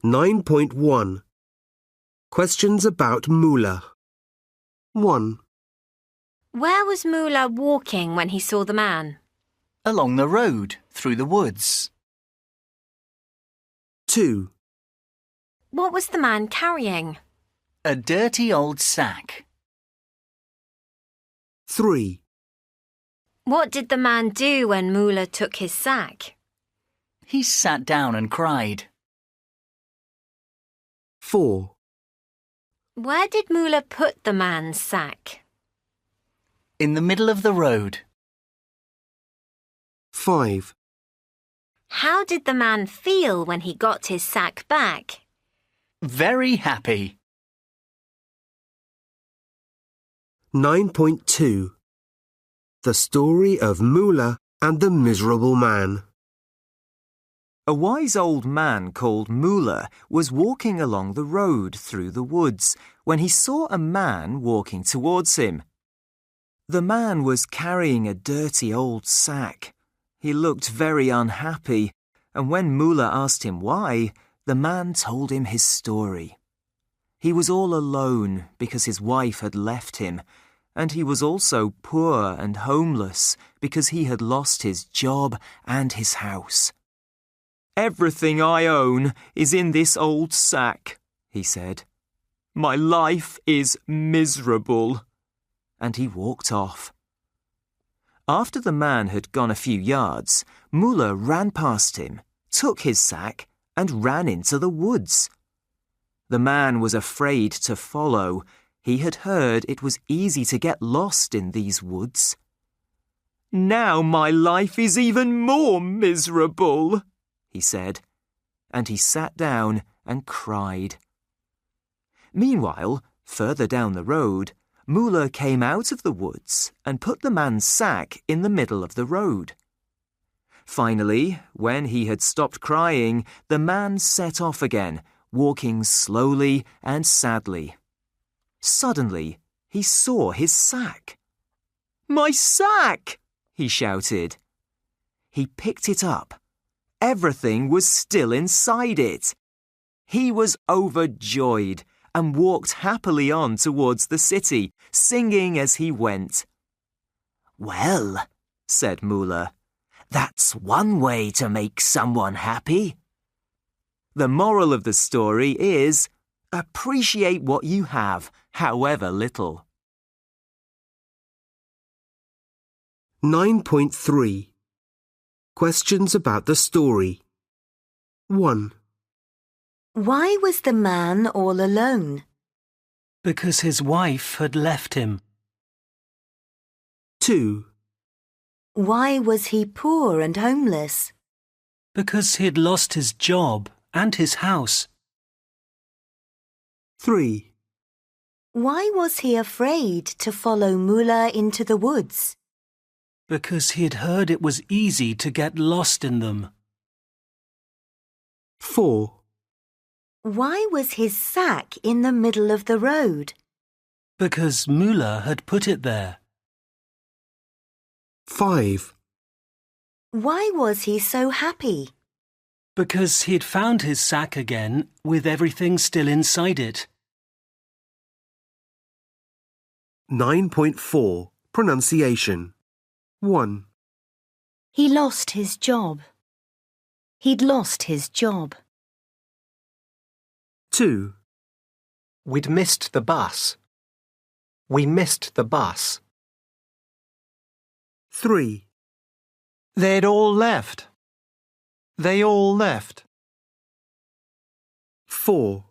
9.1 Questions about Moolah. 1. Where was Moolah walking when he saw the man? Along the road, through the woods. 2. What was the man carrying? A dirty old sack. 3. What did the man do when Moolah took his sack? He sat down and cried. 4. Where did Moolah put the man's sack? In the middle of the road. 5. How did the man feel when he got his sack back? Very happy. 9.2 The story of Moolah and the miserable man. A wise old man called Moolah was walking along the road through the woods when he saw a man walking towards him. The man was carrying a dirty old sack. He looked very unhappy, and when Moolah asked him why, the man told him his story. He was all alone because his wife had left him, and he was also poor and homeless because he had lost his job and his house. "Everything I own is in this old sack," he said. "My life is miserable." And he walked off. After the man had gone a few yards, Moolah ran past him, took his sack, and ran into the woods. The man was afraid to follow. He had heard it was easy to get lost in these woods. "Now my life is even more miserable," he said, and he sat down and cried. Meanwhile, further down the road, Moolah came out of the woods and put the man's sack in the middle of the road. Finally, when he had stopped crying, the man set off again, walking slowly and sadly. Suddenly, he saw his sack. "My sack!" he shouted. He picked it up. Everything was still inside it. He was overjoyed and walked happily on towards the city, singing as he went. "Well," said Moolah, "that's one way to make someone happy." The moral of the story is, appreciate what you have, however little. 9.3 Questions about the story. 1. Why was the man all alone? Because his wife had left him. 2. Why was he poor and homeless? Because he'd lost his job and his house. 3. Why was he afraid to follow Moolah into the woods? Because he'd heard it was easy to get lost in them. 4. Why was his sack in the middle of the road? Because Moolah had put it there. 5. Why was he so happy? Because he'd found his sack again with everything still inside it. 9.4 Pronunciation. 1. He lost his job. He'd lost his job. 2. We'd missed the bus. We missed the bus. 3. They'd all left. They all left. 4.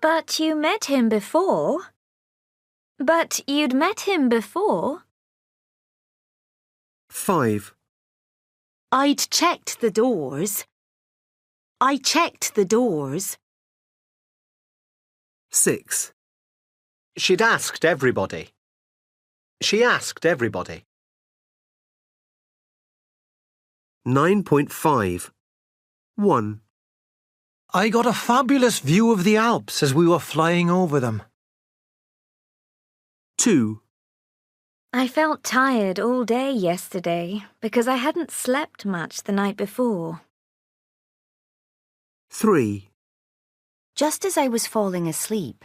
But you met him before? But you'd met him before? 5. I'd checked the doors. I checked the doors. 6. She'd asked everybody. She asked everybody. 9.5 1. I got a fabulous view of the Alps as we were flying over them. 2. I felt tired all day yesterday because I hadn't slept much the night before. 3. Just as I was falling asleep,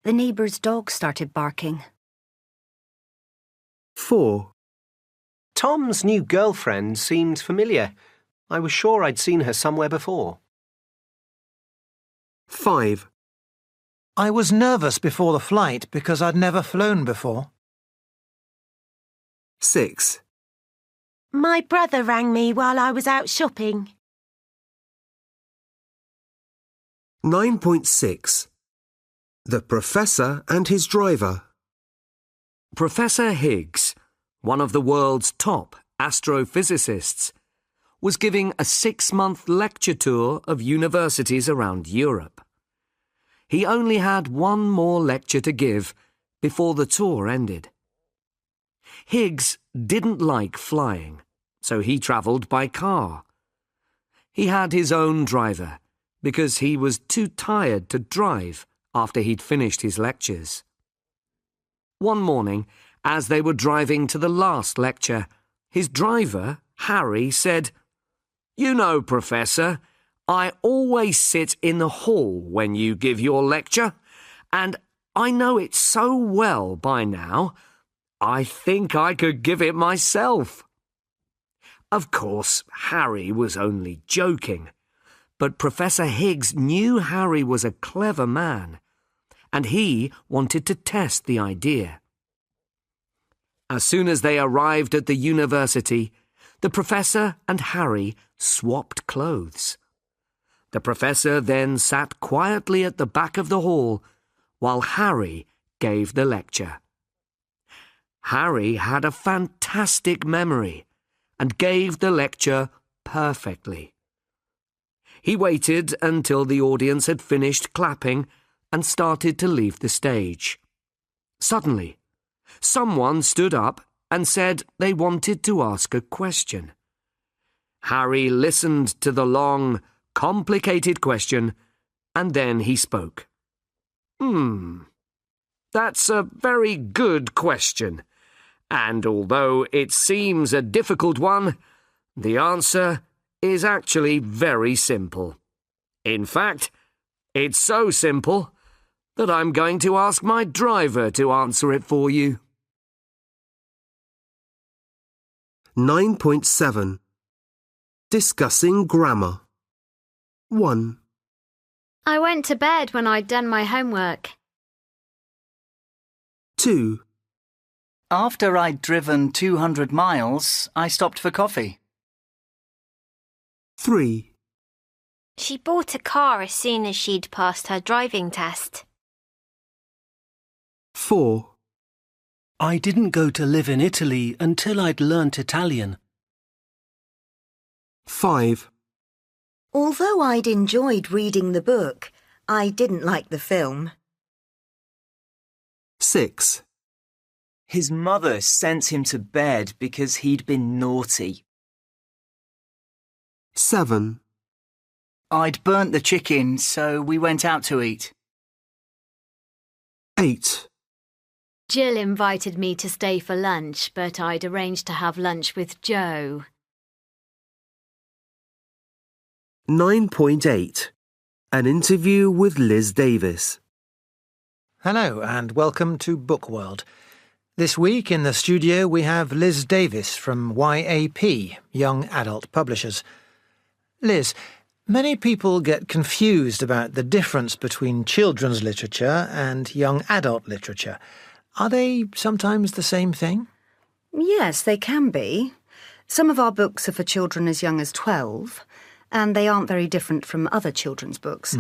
the neighbour's dog started barking. 4, Tom's new girlfriend seemed familiar. I was sure I'd seen her somewhere before. 5, I was nervous before the flight because I'd never flown before. 6, My brother rang me while I was out shopping. 9.6. The Professor and his Driver. Professor Higgs, one of the world's top astrophysicists, was giving a 6-month lecture tour of universities around Europe. He only had one more lecture to give before the tour ended. Higgs didn't like flying, so he travelled by car. He had his own driver because he was too tired to drive after he'd finished his lectures. One morning, as they were driving to the last lecture, his driver, Harry, said, "You know, Professor, I always sit in the hall when you give your lecture, and I know it so well by now, I think I could give it myself." Of course, Harry was only joking, but Professor Higgs knew Harry was a clever man, and he wanted to test the idea. As soon as they arrived at the university, the professor and Harry swapped clothes. The professor then sat quietly at the back of the hall while Harry gave the lecture. Harry had a fantastic memory and gave the lecture perfectly. He waited until the audience had finished clapping and started to leave the stage. Suddenly, someone stood up and said they wanted to ask a question. Harry listened to the long, complicated question, and then he spoke. That's a very good question, and although it seems a difficult one, the answer is actually very simple. In fact, it's so simple that I'm going to ask my driver to answer it for you. 9.7. Discussing grammar. 1, I went to bed when I'd done my homework. 2, After I'd driven 200 miles, I stopped for coffee. 3, She bought a car as soon as she'd passed her driving test. 4, I didn't go to live in Italy until I'd learnt Italian. 5, Although I'd enjoyed reading the book, I didn't like the film. 6, His mother sent him to bed because he'd been naughty. 7, I'd burnt the chicken, so we went out to eat. 8, Jill invited me to stay for lunch, but I'd arranged to have lunch with Joe. 9.8. An interview with Liz Davis. Hello and welcome to Bookworld. This week in the studio we have Liz Davis from YAP, Young Adult Publishers. Liz, many people get confused about the difference between children's literature and young adult literature. Are they sometimes the same thing? Yes, they can be. Some of our books are for children as young as 12, and they aren't very different from other children's books.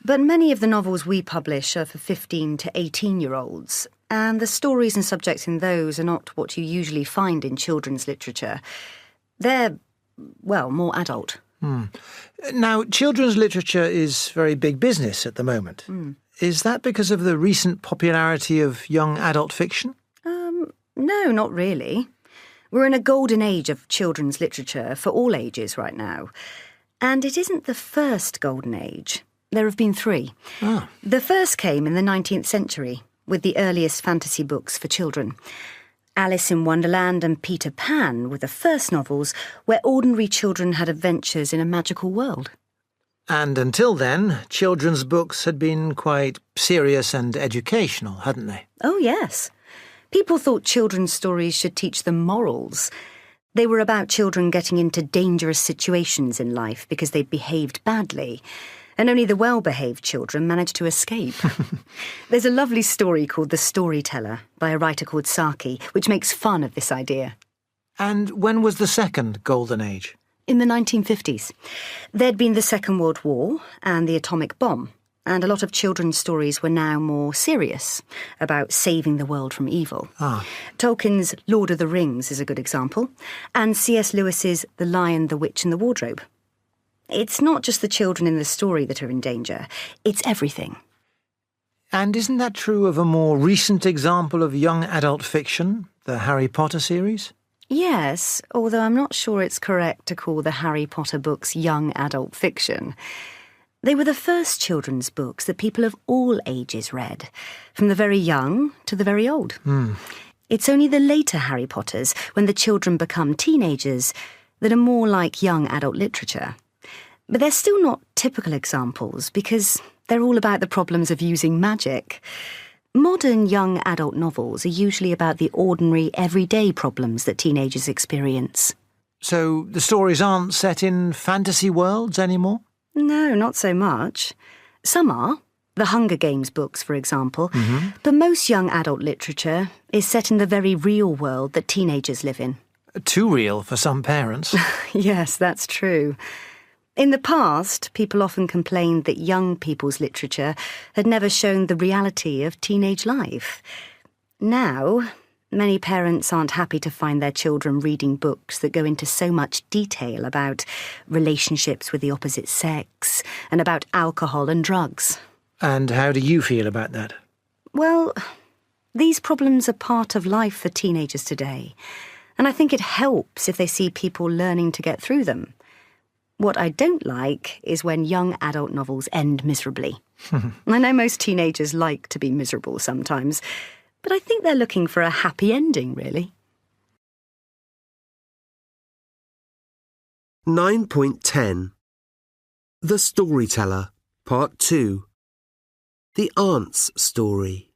But many of the novels we publish are for 15 to 18-year-olds, and the stories and subjects in those are not what you usually find in children's literature. They're, well, more adult. Now, children's literature is very big business at the moment. Is that because of the recent popularity of young adult fiction? No, not really. We're in a golden age of children's literature for all ages right now. And it isn't the first golden age. There have been 3. The first came in the 19th century, with the earliest fantasy books for children. Alice in Wonderland and Peter Pan were the first novels where ordinary children had adventures in a magical world. And until then, children's books had been quite serious and educational, hadn't they? Oh, yes. People thought children's stories should teach them morals. They were about children getting into dangerous situations in life because they'd behaved badly, and only the well-behaved children managed to escape. There's a lovely story called The Storyteller by a writer called Saki, which makes fun of this idea. And when was the second Golden Age? In the 1950s. There'd been the Second World War and the atomic bomb, and a lot of children's stories were now more serious, about saving the world from evil. Tolkien's Lord of the Rings is a good example, and C.S. Lewis's The Lion, the Witch and the Wardrobe. It's not just the children in the story that are in danger, it's everything. And isn't that true of a more recent example of young adult fiction, the Harry Potter series? Yes, although I'm not sure it's correct to call the Harry Potter books young adult fiction. They were the first children's books that people of all ages read, from the very young to the very old. It's only the later Harry Potters, when the children become teenagers, that are more like young adult literature. But they're still not typical examples, because they're all about the problems of using magic. Modern young adult novels are usually about the ordinary, everyday problems that teenagers experience. So the stories aren't set in fantasy worlds anymore? No, not so much. Some are. The Hunger Games books, for example. But most young adult literature is set in the very real world that teenagers live in. Too real for some parents. Yes, that's true. In the past, people often complained that young people's literature had never shown the reality of teenage life. Now, many parents aren't happy to find their children reading books that go into so much detail about relationships with the opposite sex and about alcohol and drugs. And how do you feel about that? Well, these problems are part of life for teenagers today, and I think it helps if they see people learning to get through them. What I don't like is when young adult novels end miserably. I know most teenagers like to be miserable sometimes, but I think they're looking for a happy ending, really. 9.10 The Storyteller, Part 2 The Aunt's Story.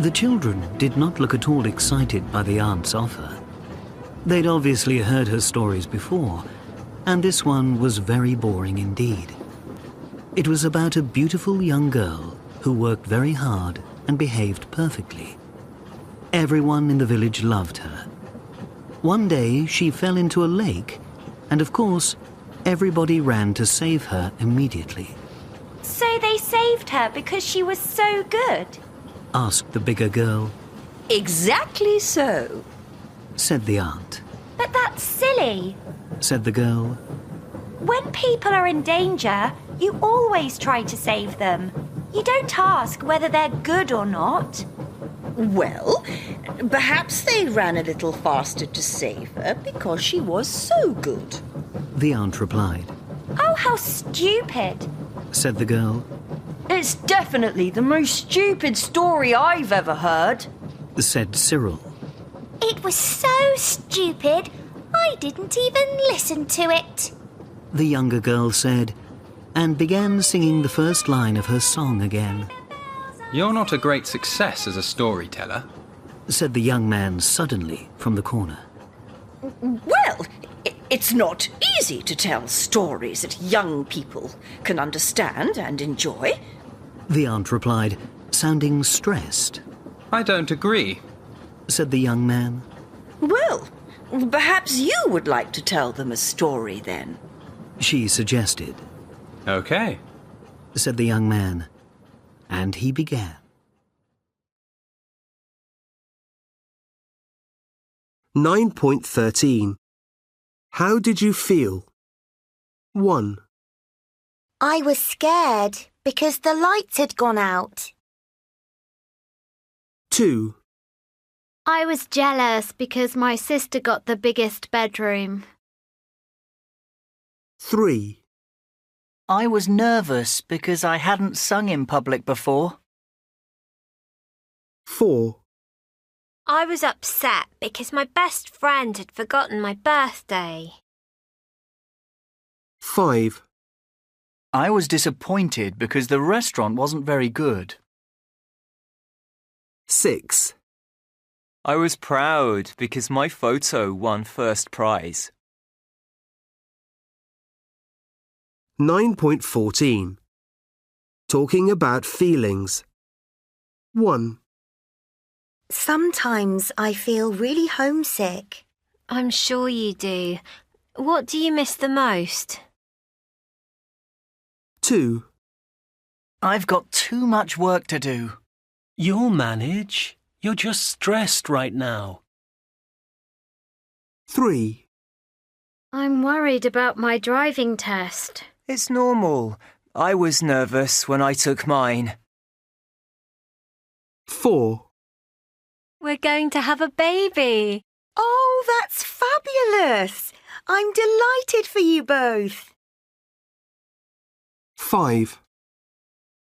The children did not look at all excited by the aunt's offer. They'd obviously heard her stories before, and this one was very boring indeed. It was about a beautiful young girl who worked very hard and behaved perfectly. Everyone in the village loved her. One day she fell into a lake, and of course, everybody ran to save her immediately. So they saved her because she was so good? Asked the bigger girl. Exactly so, Said the aunt. But that's silly, Said the girl. When people are in danger, you always try to save them. You don't ask whether they're good or not. Well, perhaps they ran a little faster to save her because she was so good. The aunt replied. Oh, how stupid, Said the girl. It's definitely the most stupid story I've ever heard, Said Cyril. It was so stupid, I didn't even listen to it. The younger girl said, and began singing the first line of her song again. You're not a great success as a storyteller, Said the young man suddenly from the corner. Well, it's not easy to tell stories that young people can understand and enjoy. The aunt replied, sounding stressed. I don't agree, Said the young man. Well, perhaps you would like to tell them a story then. She suggested. Okay, Said the young man, and he began. 9.13 How did you feel? 1, I was scared because the lights had gone out. 2, I was jealous because my sister got the biggest bedroom. 3, I was nervous because I hadn't sung in public before. 4, I was upset because my best friend had forgotten my birthday. 5. I was disappointed because the restaurant wasn't very good. 6. I was proud because my photo won first prize. 9.14. Talking about feelings. 1. Sometimes I feel really homesick. I'm sure you do. What do you miss the most? 2. I've got too much work to do. You'll manage. You're just stressed right now. 3. I'm worried about my driving test. It's normal. I was nervous when I took mine. 4. We're going to have a baby. Oh, that's fabulous! I'm delighted for you both. 5.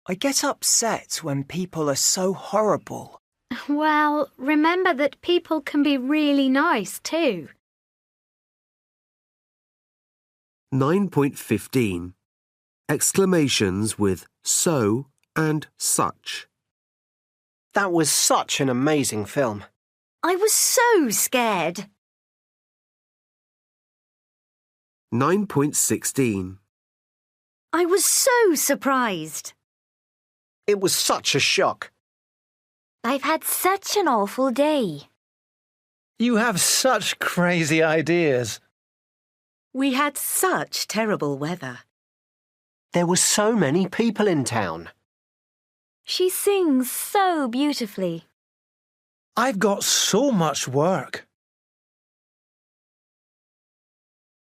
I get upset when people are so horrible. Well, remember that people can be really nice too. 9.15. Exclamations with so and such. That was such an amazing film. I was so scared. 9.16. I was so surprised. It was such a shock. I've had such an awful day. You have such crazy ideas. We had such terrible weather. There were so many people in town. She sings so beautifully. I've got so much work.